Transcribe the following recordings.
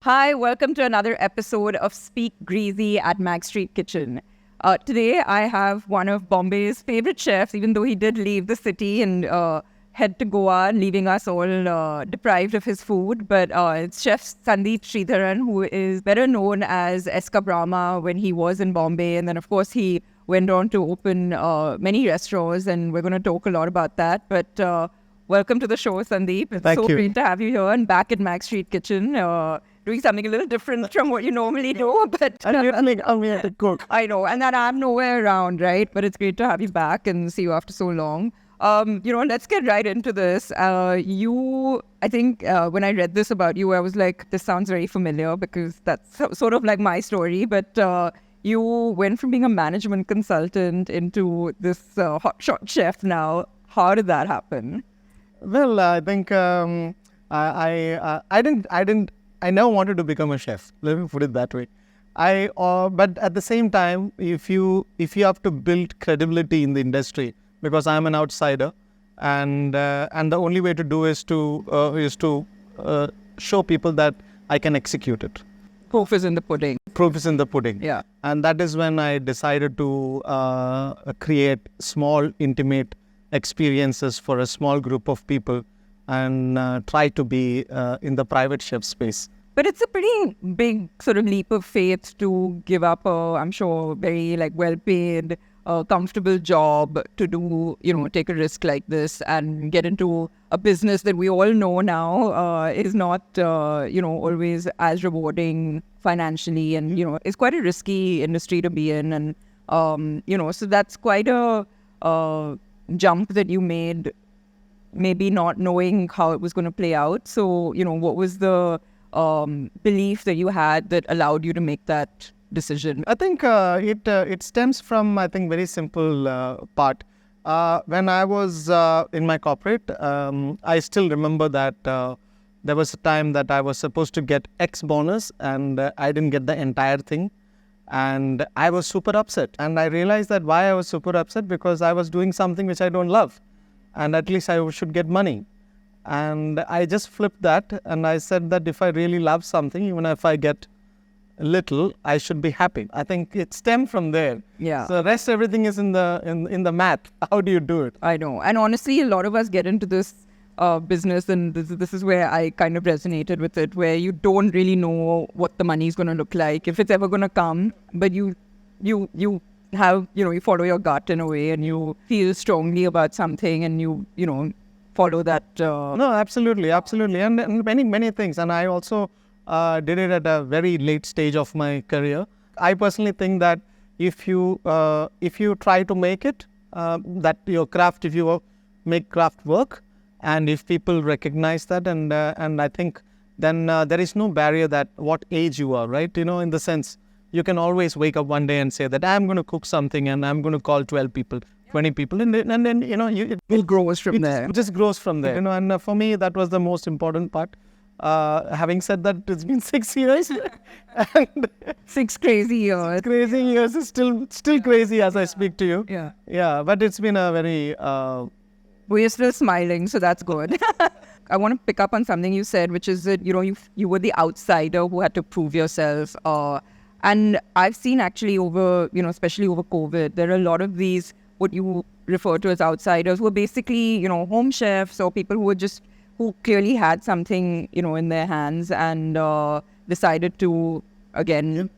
Hi, welcome to another episode of Speak Greasy at Mag Street Kitchen. Today, I have one of Bombay's favorite chefs, even though he did leave the city and head to Goa, leaving us all deprived of his food. But it's Chef Sandeep Sreedharan, who is better known as Esca Brahma when he was in Bombay. And then, of course, he went on to open many restaurants, and we're going to talk a lot about that. But welcome to the show, Sandeep. It's Thank you. Great to have you here and back at Mag Street Kitchen. Doing something a little different from what you normally do, but I'm here to cook. I know, and that I'm nowhere around, right? But it's great to have you back and see you after so long. Let's get right into this. I think when I read this about you, I was like, this sounds very familiar because that's sort of like my story. But you went from being a management consultant into this hotshot chef now. How did that happen? Well, I think I never wanted to become a chef. Let me put it that way. But at the same time, if you have to build credibility in the industry, because I'm an outsider, and the only way to do is to show people that I can execute it. Proof is in the pudding. Proof is in the pudding. Yeah. And that is when I decided to create small, intimate experiences for a small group of people and try to be in the private chef space. But it's a pretty big sort of leap of faith to give up I'm sure, very well-paid, comfortable job to do, take a risk like this and get into a business that we all know now is not, always as rewarding financially, and, it's quite a risky industry to be in. And, so that's quite a jump that you made, maybe not knowing how it was going to play out. So, what was the belief that you had that allowed you to make that decision? I think it stems from, very simple part. When I was in my corporate, I still remember that there was a time that I was supposed to get X bonus and I didn't get the entire thing. And I was super upset. And I realized that why I was super upset, because I was doing something which I don't love. And at least I should get money. And I just flipped that and I said that if I really love something, even if I get little, I should be happy. I think it stemmed from there. Yeah. So the rest, everything is in the math. How do you do it? I know. And honestly, a lot of us get into this business, and this is where I kind of resonated with it, where you don't really know what the money is going to look like, if it's ever going to come, but you have, you follow your gut in a way, and you feel strongly about something, and you follow that. No, absolutely. And many things. And I also did it at a very late stage of my career. I personally think that if you try to make it, that your craft, if you make craft work, and if people recognize that, and I think then there is no barrier that what age you are, right? In the sense, you can always wake up one day and say that I'm going to cook something and I'm going to call 12 people, 20 people, and then It grows from there. It just grows from there. And for me, that was the most important part. Having said that, it's been 6 years. And 6 crazy years. Crazy years is still crazy as I speak to you. Yeah. Yeah, but it's been a very... We're still smiling, so that's good. I want to pick up on something you said, which is that, you were the outsider who had to prove yourself. And I've seen actually over, especially over COVID, there are a lot of these, what you refer to as outsiders, who are basically, home chefs or people who clearly had something, in their hands and decided to, again,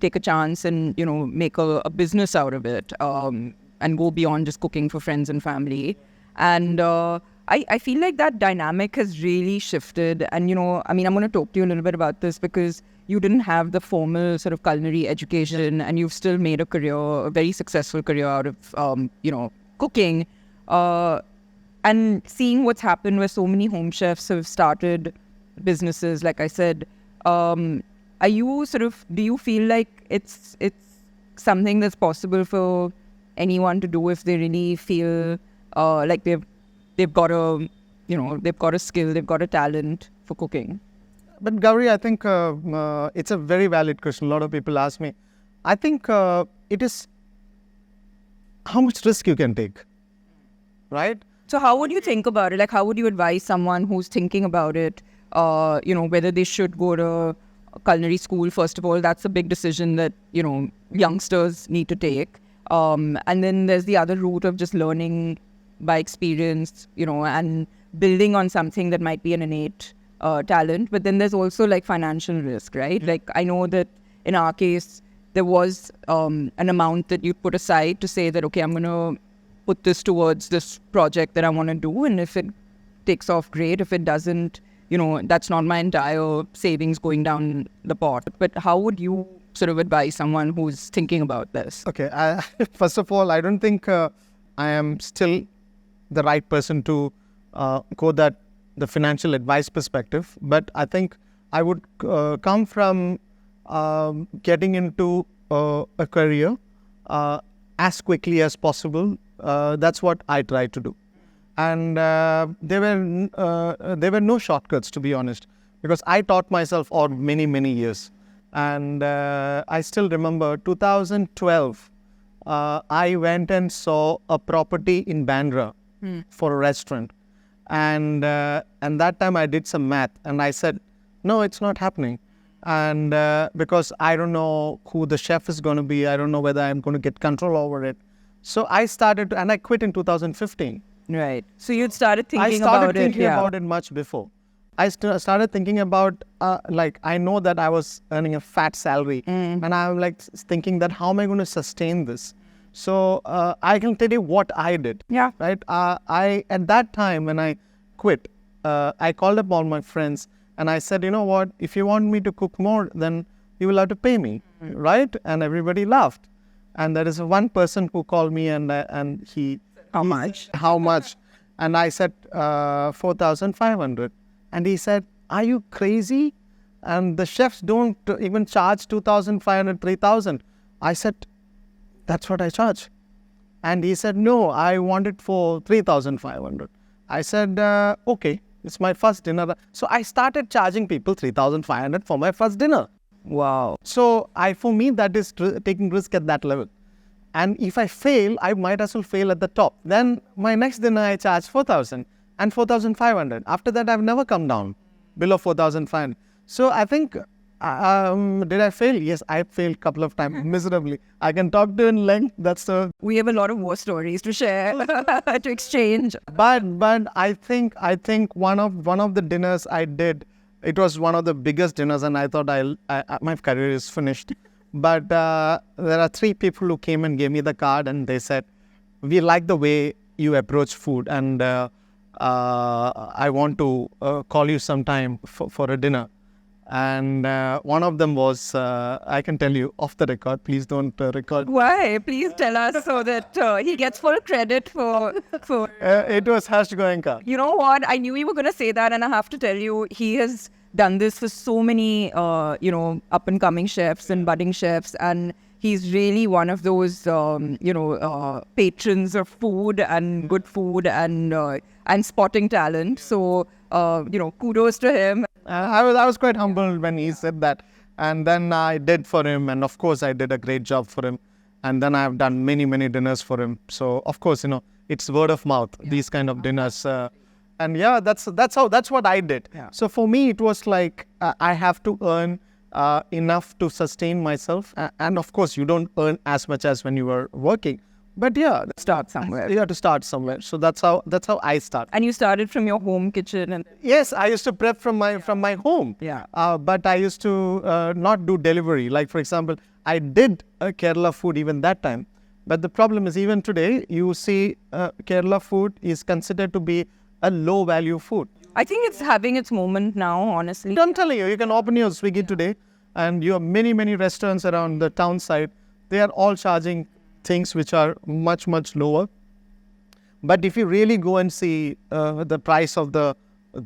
take a chance and, make a business out of it and go beyond just cooking for friends and family. And I feel like that dynamic has really shifted. And, I'm going to talk to you a little bit about this because you didn't have the formal sort of culinary education and you've still made a career, a very successful career out of, cooking. And seeing what's happened where so many home chefs have started businesses, like I said, do you feel like it's something that's possible for anyone to do if they really feel like they've got a skill, they've got a talent for cooking? But Gauri, I think it's a very valid question. A lot of people ask me. I think it is how much risk you can take, right? So how would you think about it? Like, how would you advise someone who's thinking about it, whether they should go to culinary school? First of all, that's a big decision that, youngsters need to take. And then there's the other route of just learning by experience, and building on something that might be an innate talent. But then there's also like financial risk, right? Like, I know that in our case, there was an amount that you put aside to say that, okay, I'm going to put this towards this project that I want to do. And if it takes off, great. If it doesn't, that's not my entire savings going down the pot. But how would you sort of advise someone who's thinking about this? Okay. First of all, I don't think I am still the right person to go the financial advice perspective. But I think I would come from getting into a career as quickly as possible. That's what I tried to do. And there were no shortcuts, to be honest, because I taught myself for many, many years. And I still remember 2012, I went and saw a property in Bandra for a restaurant. And that time I did some math and I said, no, it's not happening. And because I don't know who the chef is going to be, I don't know whether I'm going to get control over it. So I started, and I quit in 2015. Right. So you'd started thinking I about started it. thinking about it much before. I started thinking about, I know that I was earning a fat salary. And I'm like thinking that how am I going to sustain this? So I can tell you what I did. Yeah. Right. At that time when I quit, I called up all my friends and I said, you know what, if you want me to cook more, then you will have to pay me. Right. And everybody laughed. And there is one person who called me and he... How much? How much? And I said, 4,500. And he said, are you crazy? And the chefs don't even charge 2,500, 3,000. I said, that's what I charge. And he said, no, I want it for 3,500. I said, okay, it's my first dinner. So I started charging people 3,500 for my first dinner. Wow. So for me, that is taking risk at that level. And if I fail, I might as well fail at the top. Then my next dinner, I charge 4,000 and 4,500. After that, I've never come down below 4,500. So I think, did I fail? Yes, I failed a couple of times miserably. I can talk to in length. We have a lot of war stories to share, to exchange. But I think one of the dinners I did, it was one of the biggest dinners, and I thought my career is finished. But there are 3 people who came and gave me the card, and they said, we like the way you approach food, and I want to call you sometime for a dinner. And one of them was, I can tell you off the record, please don't record. Why? Please tell us so that he gets full credit for... It was Harsh Goenka. You know what? I knew you were going to say that, and I have to tell you, he has done this for so many, up-and-coming chefs and budding chefs, and he's really one of those, patrons of food and good food and spotting talent. So, kudos to him. I was quite humbled when he said that. And then I did for him. And of course, I did a great job for him. And then I've done many, many dinners for him. So, of course, it's word of mouth, these kind of dinners. And yeah, that's what I did. Yeah. So for me, it was like I have to earn enough to sustain myself. And of course, you don't earn as much as when you were working. But yeah, Start somewhere. you have to start somewhere. So that's how I start. And you started from your home kitchen. And Yes, I used to prep from my home. Yeah. But I used to not do delivery. Like, for example, I did Kerala food even that time. But the problem is, even today, you see Kerala food is considered to be a low value food. I think it's having its moment now, honestly. I'm telling you, you can open your Swiggy today and you have many, many restaurants around the town side. They are all charging things which are much, much lower. But if you really go and see the price of the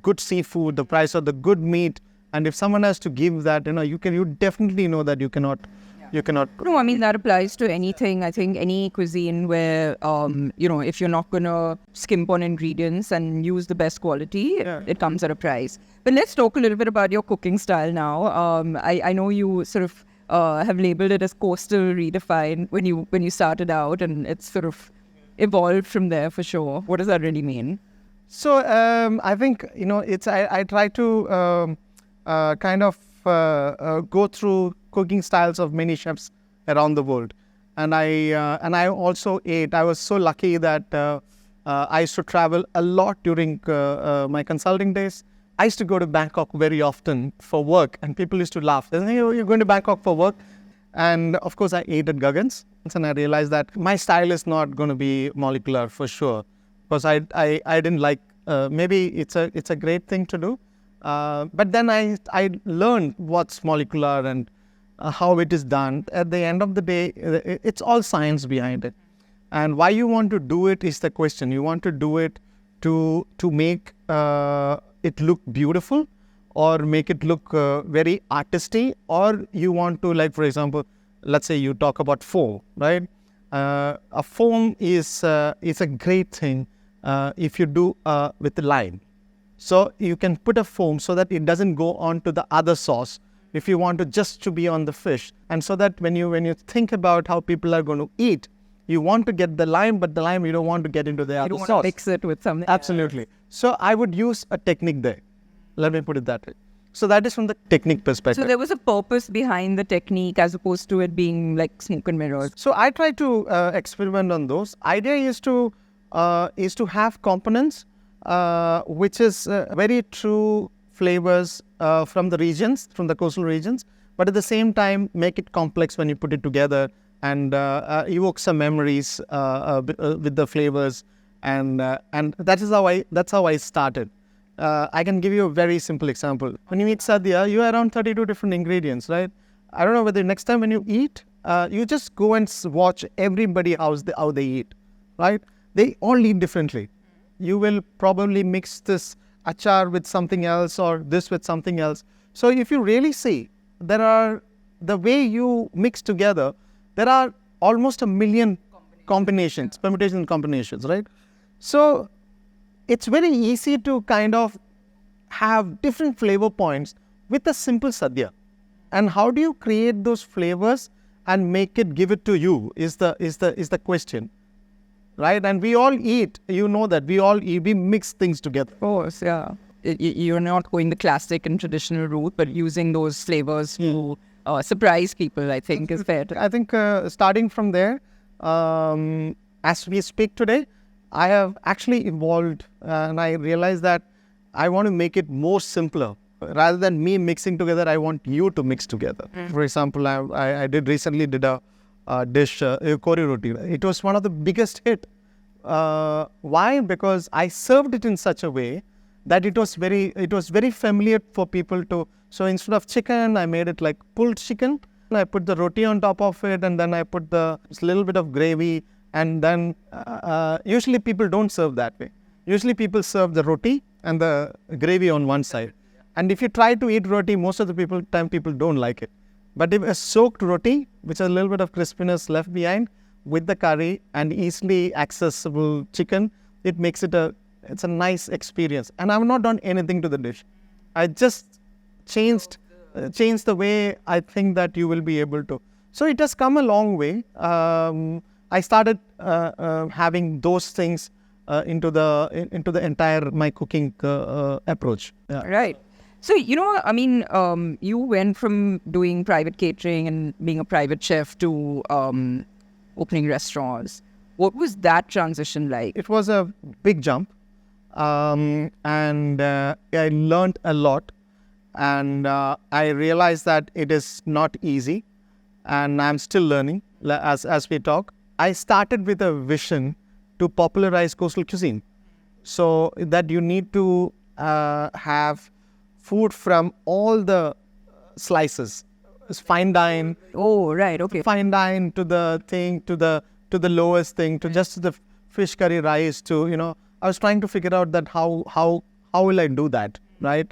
good seafood, the price of the good meat, and if someone has to give that, you definitely know that you cannot. No, I mean, that applies to anything. I think any cuisine where, if you're not going to skimp on ingredients and use the best quality, it comes at a price. But let's talk a little bit about your cooking style now. I know you sort of have labeled it as coastal redefined when you started out, and it's sort of evolved from there for sure. What does that really mean? So I think I try to kind of go through cooking styles of many chefs around the world, and I also ate. I was so lucky that I used to travel a lot during my consulting days. I used to go to Bangkok very often for work, and people used to laugh. They say, "You're going to Bangkok for work?" And of course, I ate at Gagan's, and I realized that my style is not going to be molecular for sure, because I didn't like. Maybe it's a great thing to do, but then I learned what's molecular and how it is done. At the end of the day, it's all science behind it, and why you want to do it is the question. You want to do it to make it look beautiful, or make it look very artisty, or you want to, like, for example, let's say you talk about foam, right? A foam is a great thing if you do with the lime. So you can put a foam so that it doesn't go on to the other sauce if you want to just to be on the fish. And so that when you think about how people are going to eat, you want to get the lime, but the lime you don't want to get into the other sauce. You don't want to mix it with something. Absolutely. So I would use a technique there. Let me put it that way. So that is from the technique perspective. So there was a purpose behind the technique as opposed to it being like smoke and mirrors. So I try to experiment on those. Idea is to have components which is very true flavors from the regions, from the coastal regions, but at the same time make it complex when you put it together, and evoke some memories with the flavors, and that's how I started. I can give you a very simple example. When you eat sadhya, you have around 32 different ingredients, right? I don't know whether next time when you eat, you just go and watch everybody how they eat, right? They all eat differently. You will probably mix this achar with something else, or this with something else. So if you really see, the way you mix together, there are almost 1 million combinations, permutations and combinations, right? So it's very easy to kind of have different flavor points with a simple sadhya. And how do you create those flavors and give it to you is the question, right? And we all eat, that we all eat, we mix things together. Of course, yeah. You're not going the classic and traditional route, but using those flavors to surprise people, I think, is fair. I think starting from there, as we speak today, I have actually evolved, and I realized that I want to make it more simpler. Rather than me mixing together, I want you to mix together. For example, I recently did a dish, kori roti. It was one of the biggest hit. Why? Because I served it in such a way that it was very familiar for people to. So instead of chicken, I made it like pulled chicken. I put the roti on top of it, and then I put a little bit of gravy. And then usually people don't serve that way. Usually people serve the roti and the gravy on one side. And if you try to eat roti, most of the people don't like it. But if a soaked roti, which has a little bit of crispiness left behind, with the curry and easily accessible chicken, it makes it's a nice experience. And I've not done anything to the dish. I just changed the way I think that you will be able to. So it has come a long way. I started having those things into the entire my cooking approach. Yeah. Right. So, you went from doing private catering and being a private chef to opening restaurants. What was that transition like? It was a big jump, and I learned a lot, and I realized that it is not easy, and I'm still learning as we talk. I started with a vision to popularize coastal cuisine, so that you need to have food from all the slices, fine dine. Oh, right, okay. Fine dine to the lowest thing, to just the fish curry rice. I was trying to figure out that how will I do that, right?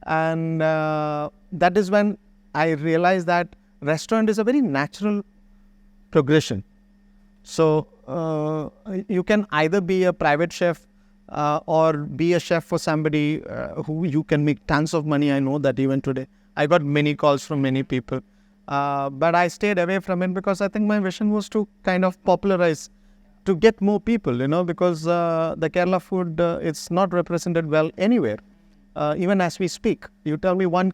And that is when I realized that restaurant is a very natural progression. So you can either be a private chef or be a chef for somebody who you can make tons of money. I know that even today. I got many calls from many people. But I stayed away from it because I think my vision was to kind of popularize, to get more people, because the Kerala food, it's not represented well anywhere. Even as we speak, you tell me one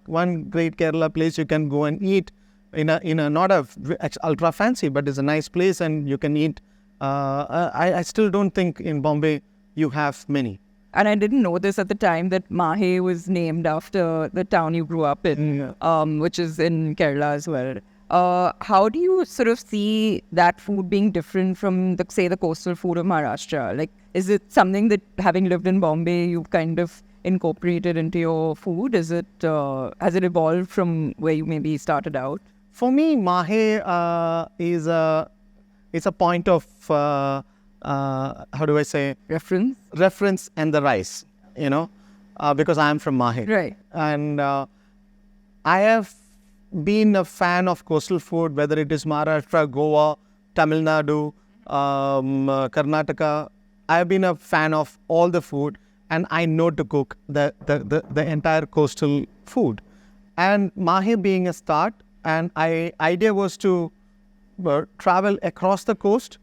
great Kerala place you can go and eat in a not a ultra fancy, but it's a nice place and you can eat. I still don't think in Bombay you have many. And I didn't know this at the time that Mahe was named after the town you grew up in, which is in Kerala as well. How do you sort of see that food being different from, the coastal food of Maharashtra? Like, is it something that, having lived in Bombay, you've kind of incorporated into your food? Has it evolved from where you maybe started out? For me, Mahe is a point of how do I say, reference and the rice, because I am from Mahe, right? And I have been a fan of coastal food, whether it is Maharashtra, Goa, Tamil Nadu, Karnataka. I have been a fan of all the food, and I know to cook the entire coastal food. And Mahe being a start, and idea was to travel across the coast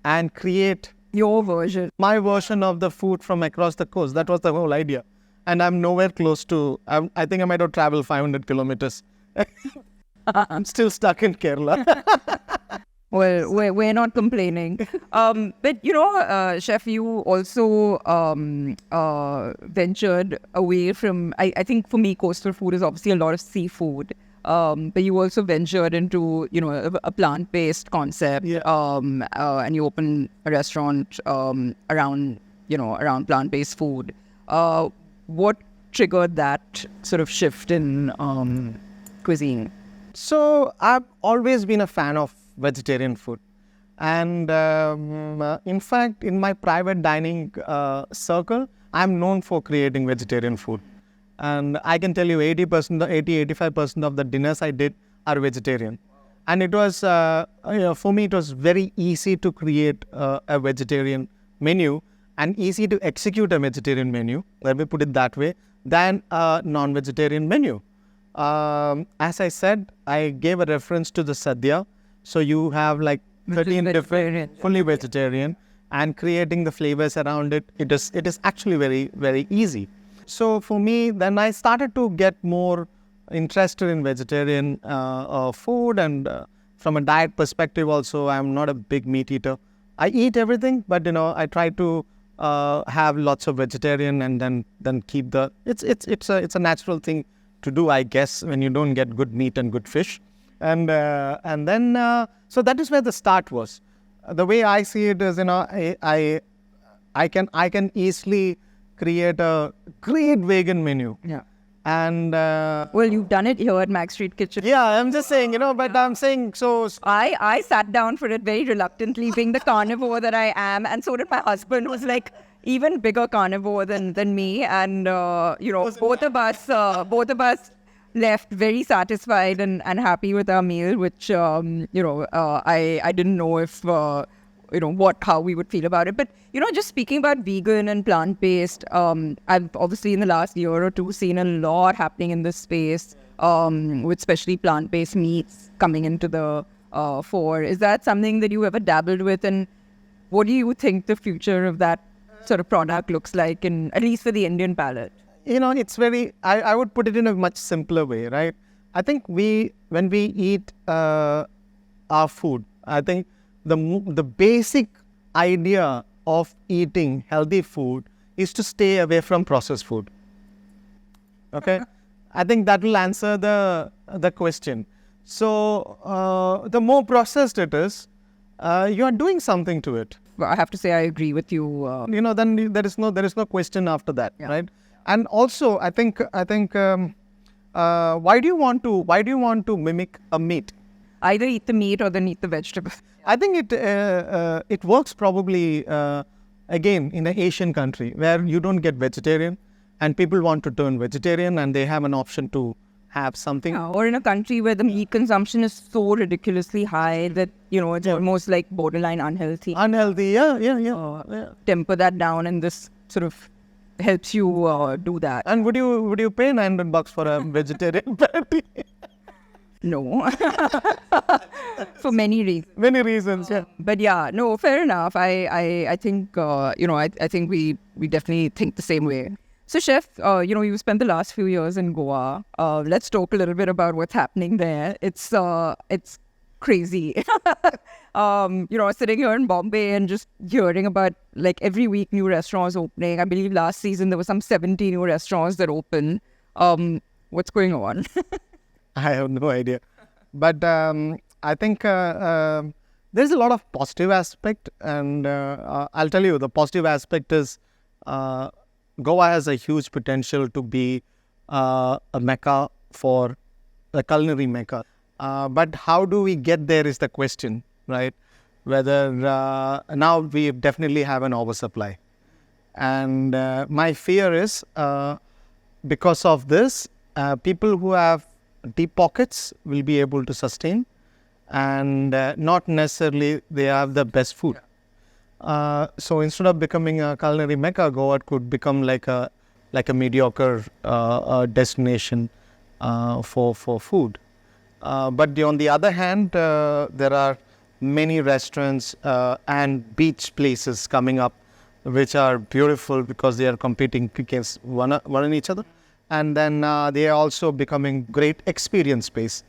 and create your version, my version of the food from across the coast. That was the whole idea. And I'm nowhere close to, I think I might have traveled 500 kilometers. I'm still stuck in Kerala. Well, we're not complaining. But, Chef, you also ventured away from, I think for me, coastal food is obviously a lot of seafood. But you also ventured into, a plant-based concept. Yeah. And you opened a restaurant around plant-based food. What triggered that sort of shift in cuisine? So I've always been a fan of vegetarian food. And in fact, in my private dining circle, I'm known for creating vegetarian food. And I can tell you 85% of the dinners I did are vegetarian. And it was, for me, it was very easy to create a vegetarian menu and easy to execute a vegetarian menu, let me put it that way, than a non-vegetarian menu. As I said, I gave a reference to the Sadhya. So you have like 13 different, fully vegetarian, and creating the flavors around it, it is actually very, very easy. So for me, then I started to get more interested in vegetarian food, and from a diet perspective also, I'm not a big meat eater. I eat everything, but I try to have lots of vegetarian, and then keep the. It's a natural thing to do, I guess, when you don't get good meat and good fish, and then so that is where the start was. The way I see it is, I can easily create a great vegan menu. Yeah. And well, you've done it here at Mac Street Kitchen. Yeah, I'm just saying, but I'm saying so. I sat down for it very reluctantly, being the carnivore that I am, and so did my husband, who's like even bigger carnivore than me, and both of us left very satisfied and happy with our meal, which I didn't know if how we would feel about it. But just speaking about vegan and plant-based, I've obviously in the last year or two seen a lot happening in this space, with especially plant-based meats coming into the fore. Is that something that you ever dabbled with, and what do you think the future of that sort of product looks like, in at least for the Indian palate? It's very, I would put it in a much simpler way, right? I think when we eat our food, I think the basic idea of eating healthy food is to stay away from processed food. Okay? I think that will answer the question. So the more processed it is, you are doing something to it. I have to say I agree with you. Then there is no question after that, yeah. Right? And also, I think why do you want to mimic a meat? Either eat the meat or then eat the vegetable. I think it works probably again in an Asian country where you don't get vegetarian, and people want to turn vegetarian, and they have an option to have something. Yeah, or in a country where the meat consumption is so ridiculously high that it's almost like borderline unhealthy. Unhealthy, yeah. Temper that down, and this sort of helps you do that. And would you pay $900 for a vegetarian patty? No. For many reasons. Many reasons, yeah. But yeah, no, fair enough. I think, I think we definitely think the same way. So, Chef, you spent the last few years in Goa. Let's talk a little bit about what's happening there. It's crazy. Sitting here in Bombay and just hearing about like every week new restaurants opening. I believe last season there were some 70 new restaurants that opened. What's going on? I have no idea. But I think there's a lot of positive aspect. And I'll tell you, the positive aspect is Goa has a huge potential to be a mecca for a culinary mecca. But how do we get there is the question, right? Whether now we definitely have an oversupply. And my fear is because of this, people who have deep pockets will be able to sustain, and not necessarily they have the best food. So instead of becoming a culinary mecca, Goa could become like a mediocre destination for food. But on the other hand, there are many restaurants and beach places coming up, which are beautiful because they are competing against one each other. And then they are also becoming great experience space.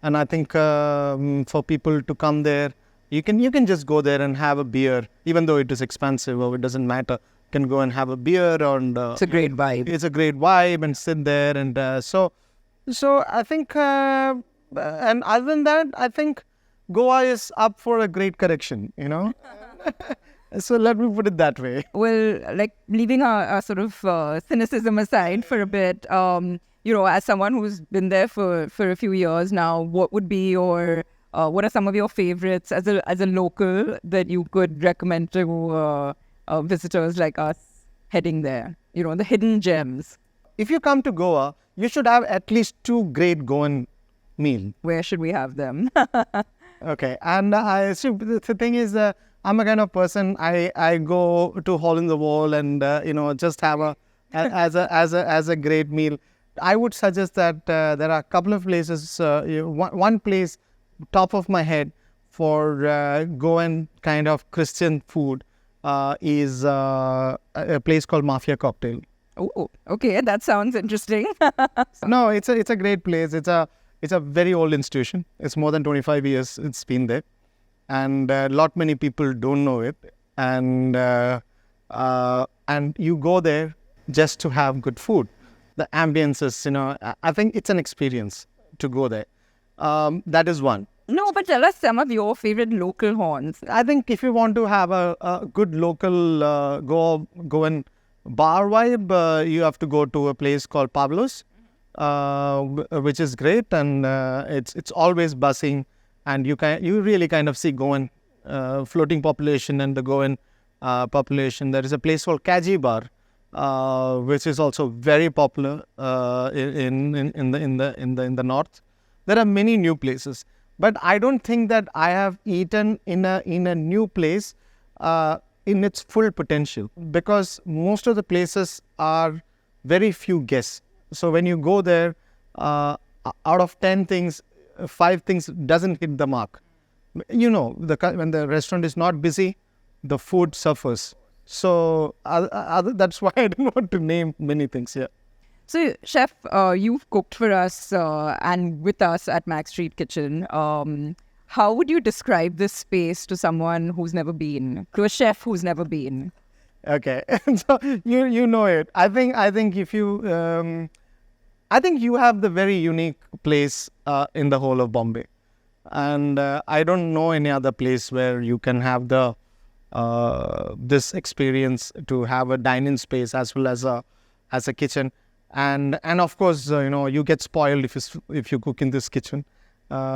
And I think for people to come there, you can just go there and have a beer, even though it is expensive or it doesn't matter. You can go and have a beer, and It's a great vibe. It's a great vibe, and sit there. And so I think, and other than that, I think Goa is up for a great correction, So let me put it that way. Well, like leaving our sort of cynicism aside for a bit, as someone who's been there for a few years now, what would be your, what are some of your favorites as a local that you could recommend to visitors like us heading there? The hidden gems. If you come to Goa, you should have at least 2 great Goan meal. Where should we have them? Okay, and the thing is, I'm a kind of person. I go to hole in the wall and just have as a great meal. I would suggest that there are a couple of places. One place, top of my head, for Goan kind of Christian food is a place called Mafia Cocktail. Oh, okay, that sounds interesting. No, it's a great place. It's a very old institution. It's more than 25 years it's been there. And many people don't know it, and you go there just to have good food. The ambiences, I think it's an experience to go there. That is one. No, but tell us some of your favorite local haunts. I think if you want to have a good local Goan bar vibe, you have to go to a place called Pablo's, which is great, and it's always buzzing. And you really kind of see Goan floating population and the Goan population. There is a place called Kaji Bar, which is also very popular in the north. There are many new places, but I don't think that I have eaten in a new place in its full potential, because most of the places are very few guests. So when you go there, out of 10 things, 5 things doesn't hit the mark. When the restaurant is not busy, the food suffers. So that's why I don't want to name many things here. So, Chef, you've cooked for us and with us at Mac Street Kitchen. How would you describe this space to someone who's never been, to a chef who's never been? Okay, so you know it. I think if you. I think you have the very unique place in the whole of Bombay, and I don't know any other place where you can have this experience to have a dine-in space as well as a kitchen, and of course you get spoiled if you cook in this kitchen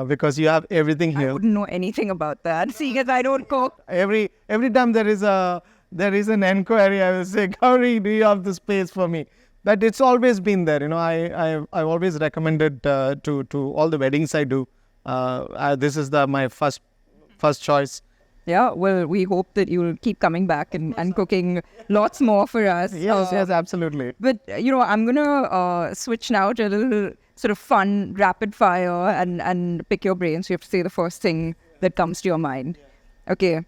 because you have everything here. I wouldn't know anything about that, seeing as I don't cook. Every time there is an enquiry, I will say, Gauri, do you have the space for me? But it's always been there. I've always recommended to all the weddings I do. This is my first choice. Yeah, well, we hope that you'll keep coming back and cooking lots more for us. Yes, absolutely. But, I'm going to switch now to a little sort of fun, rapid fire and pick your brains. You have to say the first thing that comes to your mind. Okay.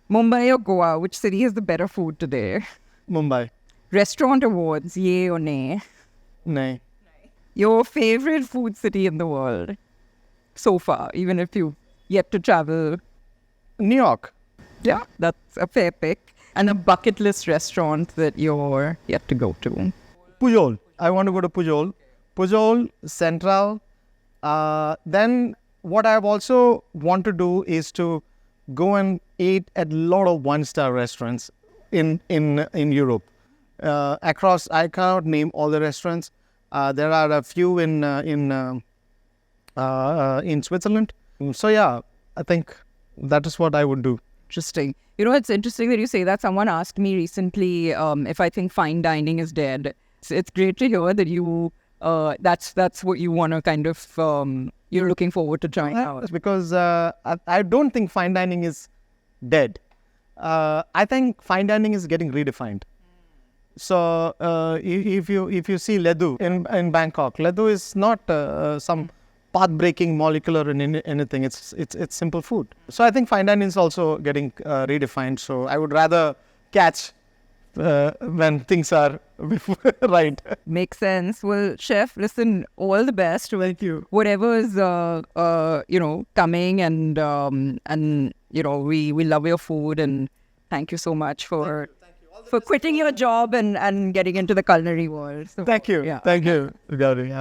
Mumbai or Goa? Which city has the better food today? Mumbai. Restaurant awards, yay or nay? Nay. Your favorite food city in the world so far, even if you've yet to travel? New York. Yeah, that's a fair pick. And a bucket list restaurant that you're yet to go to? Pujol. I want to go to Pujol. Pujol, Central. Then what I also want to do is to go and eat at a lot of one-star restaurants in Europe. Across, I cannot name all the restaurants. There are a few in Switzerland. So yeah, I think that is what I would do. Interesting. It's interesting that you say that. Someone asked me recently if I think fine dining is dead. It's great to hear that you that's what you want to kind of you're looking forward to trying out. Because I don't think fine dining is dead. I think fine dining is getting redefined. So if you see Ledu in Bangkok, Ledu is not some path-breaking molecular in anything. It's simple food. So I think fine dining is also getting redefined. So I would rather catch when things are right. Makes sense. Well, chef, listen, all the best. Thank you. Whatever is coming, and we love your food, and thank you so much for quitting your job and getting into the culinary world. So, Thank you. Yeah. Thank you, Gauri.